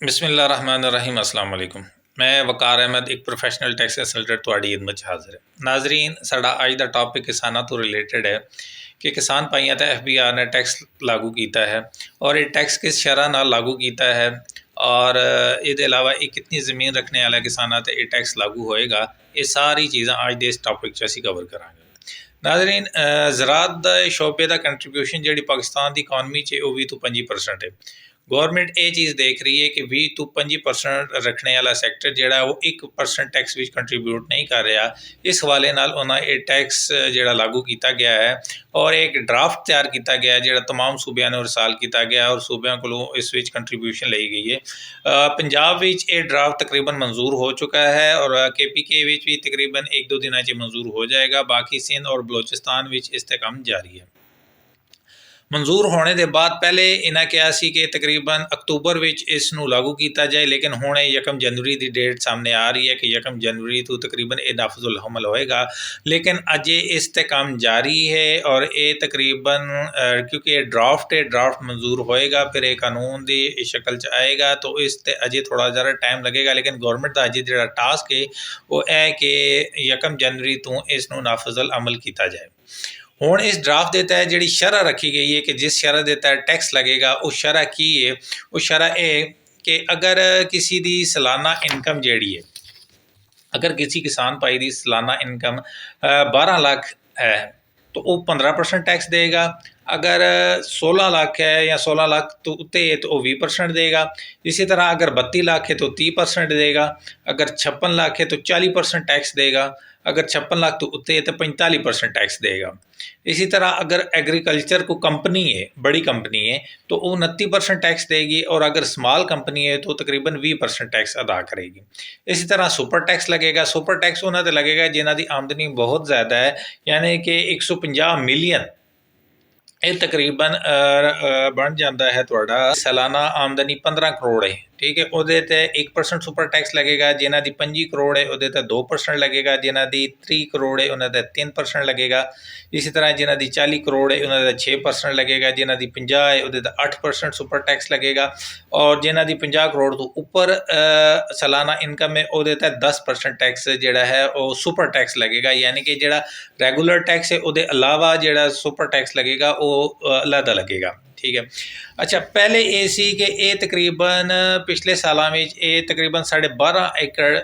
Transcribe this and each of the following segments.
बिस्मिल्लाहिर्रहमानिर्रहीम अस्सलाम वालेकुम। मैं वकार अहमद एक प्रोफैशनल टैक्स कंसलटेंट तुहाड़ी खिदमत च हाज़िर है। नाजरीन, साडा अज दा टॉपिक किसानां तो रिलेटेड है कि किसान भाइयों ते FBR ने टैक्स लागू किया है और ये टैक्स किस शरह नाल लागू किया है और ये अलावा ये कितनी ज़मीन रखने वाले किसानां ते ये टैक्स लागू होएगा। ये सारी चीज़ां अज दे इस टॉपिक च असीं कवर करांगे। नाजरीन, ज़राअत दा शोबे दा कंट्रीब्यूशन जिहड़ी पाकिस्तान दी इकॉनमी च है वो 20 ਤੋਂ 25% है। गौरमेंट ये चीज़ देख रही है कि 20 ਤੋਂ 25% रखने वाला सैक्टर जिहड़ा वो 1% टैक्स विच कंट्रीब्यूट नहीं कर रहा। इस हवाले नाल उन्हां ये टैक्स जिहड़ा लागू किया गया है और एक ड्राफ्ट तैयार किया गया जिहड़ा तमाम सूबियां नूं रसाल किया गया और सूबियां कोलों इस विच कंट्रीब्यूशन लई गई है। पंजाब विच ये ड्राफ्ट तकरीबन मंजूर हो चुका है और KPK विच भी तकरीबन 1-2 दिनां च मंजूर हो जाएगा। बाकी सिंध और बलोचिस्तान विच इस ते काम जारी है। मंजूर होने के बाद पहले इन्हें कहा सी कि तकरीबन अक्तूबर विच इस नूं लागू किया जाए, लेकिन हुण 1 जनवरी की डेट सामने आ रही है कि 1 जनवरी तो तकरीबन ये नाफजुल हमल होएगा। लेकिन अजे इस ते काम जारी है और ये तकरीबन क्योंकि ये ड्राफ्ट मंजूर होएगा फिर ये कानून की शक्ल च आएगा तो इस ते अजे थोड़ा ज़्यादा टाइम लगेगा। लेकिन गौरमेंट का अजे जो टास्क है वो है कि 1 जनवरी तो इस नूं नाफजुल अमल किया जाए। हुण इस ड्राफ्ट के तहत जी शरह रखी गई है कि जिस शरह के तहत टैक्स लगेगा उस शरह की है। उस शरह है कि अगर किसी की सालाना इनकम जी है, अगर किसी किसान भाई की सालाना इनकम 12 लाख है तो वो 15% टैक्स देगा। अगर 16 लाख है या 16 लाख तो उत्ते है तो वो 20% देगा। इसी तरह अगर 32 लाख है तो 30% देगा। अगर 56 लाख है तो 40% टैक्स देगा। अगर 56 लाख तो उत्ते है तो 45% टैक्स देगा। इसी तरह अगर एग्रीकल्चर को कंपनी है, बड़ी कंपनी है तो वो 29% टैक्स देगी और अगर स्मॉल कंपनी है तो तकरीबन 20% टैक्स अदा करेगी। इसी तरह सुपर टैक्स लगेगा। सुपर टैक्स उन्होंने लगेगा जिन्हों की आमदनी बहुत ज़्यादा है, यानी कि 150 मिलियन ये तकरीबन बन जाता है तुहाडा सालाना आमदनी 15 करोड़ है। ठीक है, उहदे ते 1% सुपर टैक्स लगेगा। जिन्हां दी 25 करोड़ है उहदे ते 2% लगेगा। जिन्हां दी 3 करोड़ है उन्हां दा 3% लगेगा। इसी तरह जिन्हां दी 40 करोड़ है उन्हां दा 6% लगेगा। जिन्हां दी 50 है उहदे ते 8% सुपर टैक्स लगेगा और जिन्हां दी 50 करोड़ तो ऊपर सालाना इनकम है उहदे ते 10% टैक्स जिहड़ा है वो सुपर टैक्स लगेगा। यानी कि जिहड़ा रेगूलर टैक्स है उहदे अलावा जिहड़ा सुपर टैक्स लगेगा वो अलग लगेगा। ठीक है, अच्छा, पहले ये सी कि ये तकरीबन पिछले सालों में ये तकरीबन 12.5 एकड़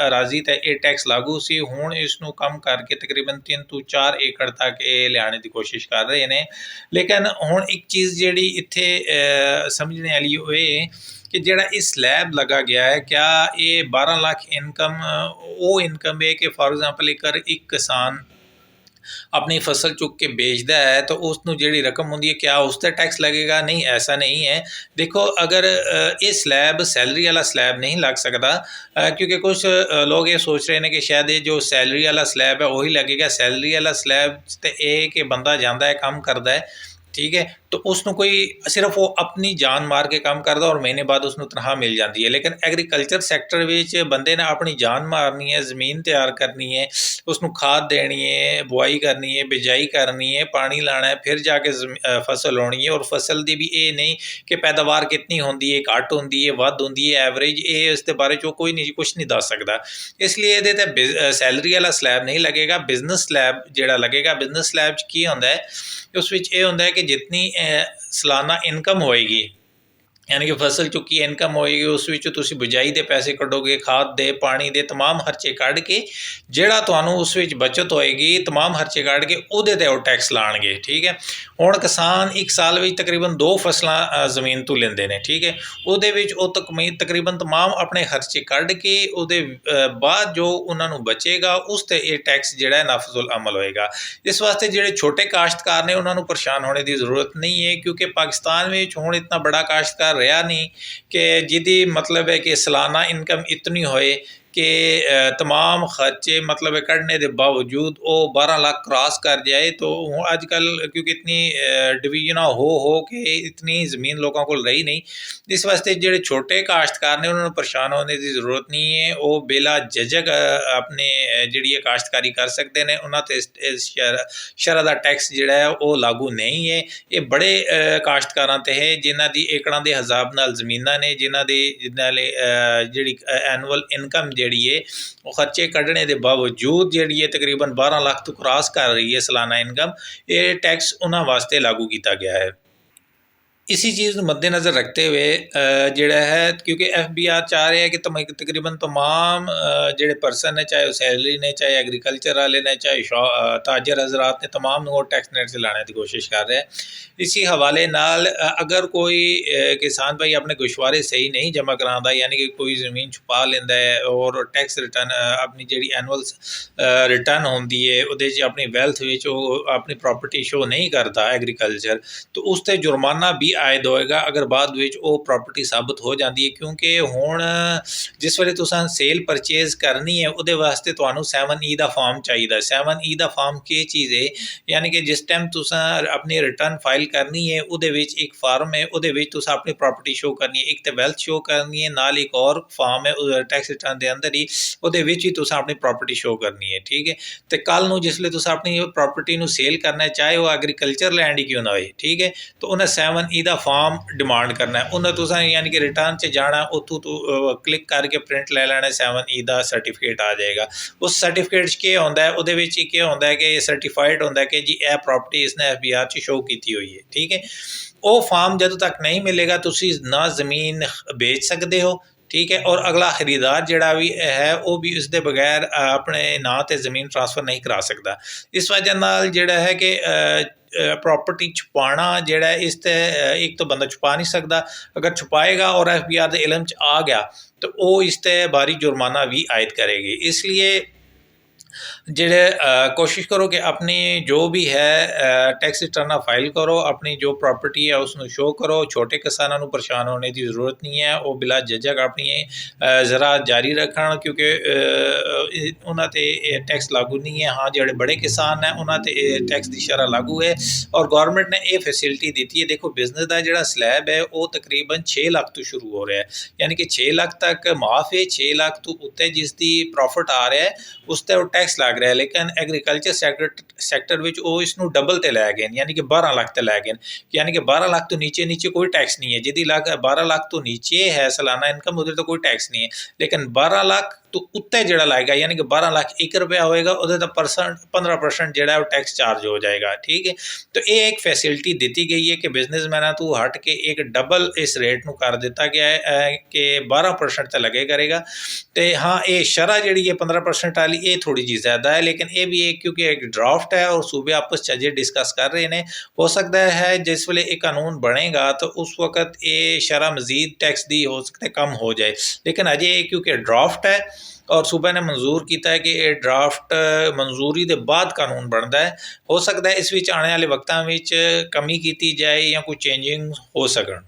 अराजी ते ये टैक्स लागू सी। हुण इसनूं कम करके तकरीबन 3 ਤੋਂ 4 एकड़ तक ये लियाने की कोशिश कर रहे हैं। लेकिन हुण एक चीज़ जिहड़ी इत्थे समझने वाली होए कि जिहड़ा ये स्लैब लगा गया है, क्या ये 12 लाख इनकम वो इनकम है कि फॉर एग्जाम्पल एक किसान अपनी फसल चुक के बेचता है तो उसनूं जिहड़ी रकम होंदी है क्या उस ते टैक्स लगेगा? नहीं, ऐसा नहीं है। देखो, अगर ये स्लैब सैलरी वाला स्लैब नहीं लग सकता क्योंकि कुछ लोग ये सोच रहे हैं कि शायद ये जो सैलरी वाला स्लैब है वही लगेगा। सैलरी वाला स्लैब तो ये कि बंदा जाता है काम करता है, ठीक है, तो उसनों कोई सिर्फ वो अपनी जान मार के काम करता और महीने बाद उसनों तनख्वाह मिल जाती है। लेकिन एग्रीकल्चर सैक्टर विच बंदे ने अपनी जान मारनी है, ज़मीन तैयार करनी है, उसनों खाद देनी है, बुआई करनी है, बिजाई करनी है, पानी लाना है, फिर जाके फसल होनी है। और फसल की भी ये नहीं कि पैदावार कितनी होंदी है, घट होंदी है, वध होंदी है, एवरेज, ये इस बारे चो कोई नहीं कुछ नहीं दस सकता। इसलिए ये ते सैलरी वाला स्लैब नहीं लगेगा, बिजनेस स्लैब जिहड़ा लगेगा। बिजनेस स्लैब च की होंदा है, उस विच ये होंदा है कि जितनी सालाना इनकम होएगी, यानी कि फसल चुकी इनकम होएगी, उस विच तुसीं बिजाई दे पैसे कढोगे, खाद दे, पानी दे तमाम खर्चे कढ के जिहड़ा तुहानूं उस विच बचत होएगी, तमाम खर्चे कढ के उहदे ते वो टैक्स लाणगे। ठीक है, हुण किसान एक साल विच तकरीबन 2 फसलां जमीन तो लेंदे ने। ठीक है, उहदे विच वो तकरीबन तमाम अपने खर्चे कढ के उहदे बाद जो उन्हां नूं बचेगा उस ते ये टैक्स जिहड़ा है नाफजुल अमल होएगा। इस वास्ते जिहड़े छोटे काश्तकार ने उन्हां नूं परेशान होने की जरूरत नहीं है क्योंकि पाकिस्तान में हुण इतना बड़ा काश्तकार रहा नहीं कि जिहदी मतलब है कि सालाना इनकम इतनी होए कि तमाम खर्चे मतलब कढ़ने के बावजूद वो 12 लाख क्रॉस कर जाए। तो अजकल क्योंकि इतनी डिवीजन हो के इतनी ज़मीन लोगों को रही नहीं, इस वास्ते जो छोटे काश्तकार ने उन्होंने परेशान होने की जरूरत नहीं है। वो बेला झिझक अपने जी काश्तकारी कर सकते हैं। उन्होंने शरह का टैक्स जोड़ा है वो लागू नहीं है। ये बड़े काश्तकारां ते है जिन्हां दी एकड़ां दे हिसाब नाल ज़मीनां ने, जिन्हां जी एनुअल इनकम जी है वो खर्चे कढ़ने के बावजूद जी है तकरीबन 12 लाख तो क्रॉस कर रही है सालाना इनकम। ये टैक्स उन्हां वास्ते लागू किया गया है। इसी चीज़ को मद्देनज़र रखते हुए जोड़ा है, क्योंकि FBR चाह रहे हैं कि तकरीबन तमाम जोड़े परसन है, चाहे वो सैलरी ने, चाहे एग्रीकल्चर वाले ने, चाहे ताजर हजरात ने, तमाम को टैक्स नेट से लाने की कोशिश कर रहे हैं। इसी हवाले नाल अगर कोई किसान भाई अपने गुशवारे सही नहीं जमा करांदा, यानी कि कोई ज़मीन छुपा लेंदा है और टैक्स रिटर्न अपनी जी एनुअल रिटर्न होंदी है उहदे च अपनी वैल्थ विच अपनी प्रॉपर्टी शो नहीं करता एग्रीकल्चर, तो उस ते जुर्माना भी आयद होएगा अगर बाद विच वो प्रॉपर्टी साबित हो जाती है। क्योंकि हुण जिस वेले तुसां सेल परचेज करनी है उहदे वास्ते तुहानूं 7E दा फॉर्म चाहिदा। 7E दा फॉर्म की चीज़ है, यानी कि जिस टाइम तुसां अपनी रिटर्न फाइल करनी है उहदे विच एक फार्म है, उहदे विच तुसां अपनी प्रॉपर्टी शो करनी है, एक तो वेल्थ शो करनी है, नाल एक और फार्म है टैक्स रिटर्न के अंदर ही, उहदे विच ही तुसां अपनी प्रॉपर्टी शो करनी है। ठीक है, तो कल नूं जिसले तुसां अपनी प्रॉपर्टी नूं सेल करना है, चाहे वो एग्रीकल्चर लैंड ही क्यों ना होए, ठीक है, तो उन्हें 7E दा फॉर्म डिमांड करना है। उन्हें तुसां यानी कि रिटर्न च जाना, उत्थों तू क्लिक करके प्रिंट ले लेना, 7E दा सर्टिफिकेट आ जाएगा। उस सर्टिफिकेट च केह् होंदा है, उहदे विच केह् होंदा है कि सर्टिफाइड होंदा है कि जी यह प्रॉपर्टी इसने FBR च शो की हुई है। ठीक है, वो फॉर्म जदों तक नहीं मिलेगा तुसीं ना ज़मीन बेच सकते हो, ठीक है, और अगला खरीदार जोड़ा भी है वो भी उसके बगैर अपने नाँ ते ज़मीन ट्रांसफ़र नहीं करा सकता। इस वजह नाल जोड़ा है कि प्रॉपर्टी छुपाना जोड़ा है, इस ते एक तो बंदा छुपा नहीं सकता, अगर छुपाएगा और FBR के इलम च आ गया तो वो इस ते भारी जुर्माना भी आयद करेगी। इसलिए जेड़े कोशिश करो कि अपनी जो भी है टैक्स रिटर्न फाइल करो, अपनी जो प्रॉपर्टी है उसमें शो करो। छोटे किसानों को परेशान होने की जरूरत नहीं है, वो बिला झिझक अपनी ज़राअत जारी रखन, क्योंकि उन्होंने टैक्स लागू नहीं है। हाँ, जोड़े बड़े किसान हैं उन्होंने टैक्स की शरह लागू है और गौरमेंट ने यह फैसिलिटी दी है। देखो, बिजनेस का जोड़ा स्लैब है वो तकरीबन 6 लाख तो शुरू हो रहा है, यानी कि 6 लाख तक माफ़ है। 6 लाख तो उत्ते जिसकी प्रॉफिट आ रहा है उस ते टैक्स लग रहा है, लेकिन एग्रीकल्चर सैक्टर विच वो इसनूं डबल ते लै गए, यानी कि 12 लाख ते लै गए, यानी कि 12 लाख तो नीचे कोई टैक्स नहीं है। जिहदी 12 लाख तो नीचे है सालाना इनकम, उधर तो कोई टैक्स नहीं है, लेकिन 12 लाख तो उत्ते जोड़ा लाएगा, यानी कि 12 लाख 1 रुपया होएगा, उधर तो 15% जोड़ा है वो टैक्स चार्ज हो जाएगा। ठीक है, तो ये एक फैसिलिटी दी गई है कि बिजनेसमैन तू हट के एक डबल इस रेट नूं कर दिता गया है कि 12% तो लगे करेगा। तो हाँ, ये शरह जी है 15% वाली, ये थोड़ी जी ज़्यादा है, लेकिन ये भी एक क्योंकि एक ड्राफ्ट है और सूबे आपस च अजे डिस्कस कर रहे हैं। हो सकता है जिस वेले एक कानून बनेगा तो उस वक्त ये शरह मजीद टैक्स दी हो सकता है कम हो जाए, लेकिन अजे क्योंकि ड्राफ्ट है और सूबे ने मंजूर किया है कि ये ड्राफ्ट मंजूरी के बाद कानून बनता है। हो सकता है इस विच आने वाले वक्तां विच कमी की जाए या कोई चेंजिंग हो सकन।